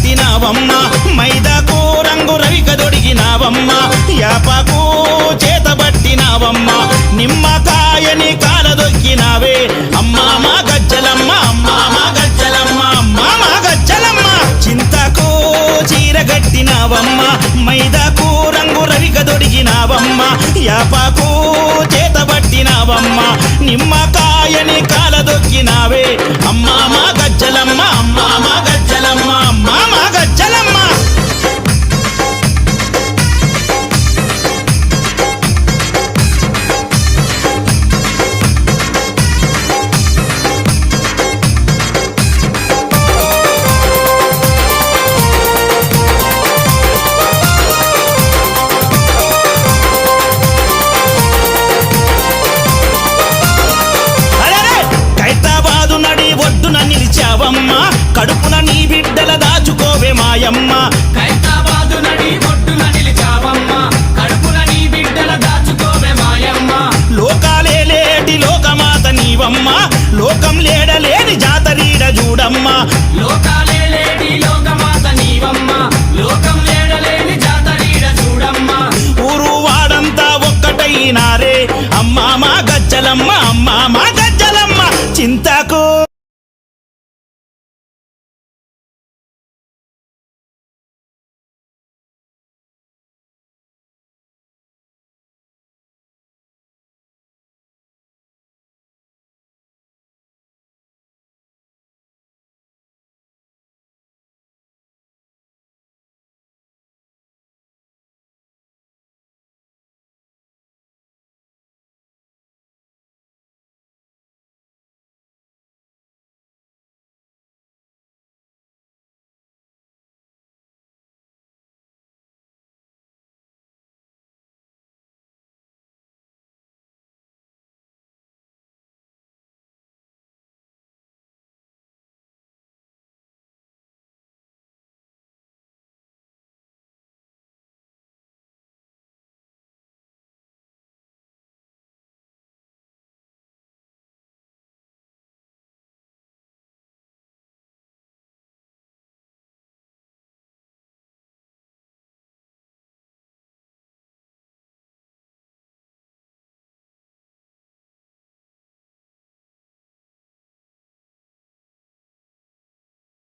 పట్టినావమ్మ మైదాకు రంగు రవిక దొడిగినావమ్మ యాపకు చేత పట్టినావమ్మ నిమ్మకాయని కాల దొక్కినావే అమ్మా మా గజ్జలమ్మ అమ్మా మా గజ్జలమ్మ అమ్మా మా గజ్జలమ్మ చింతకు చీర గట్టినావమ్మ మైదాకు రంగు రవిక దొడిగినావమ్మ యాపకు చేత పట్టినావమ్మ నిమ్మకాయని కాల దొక్కినావే అమ్మా మా గజ్జలమ్మ అమ్మా మా గజ్జలమ్మ అమ్మా మా గజ్జలమ్మ ఒడ్డున నిలిచావమ్మ కడుపున నీ బిడ్డల దాచుకోవే మాయమ్మ ఖైరతాబాదు నడి ఒడ్డున నిలిచావమ్మ కడుపున నీ బిడ్డల దాచుకోవే మాయమ్మ లోకాలే లేటి లోకమాత నీవమ్మ లోకం లేడలేని జాతరీడ చూడమ్మ లోకాలే లేటి లోకమాత నీవమ్మ లోకం లేడలేని జాతరీడ చూడమ్మ ఊరు వాడంతా ఒక్కటైనారే అమ్మా మా గజ్జలమ్మ అమ్మా మా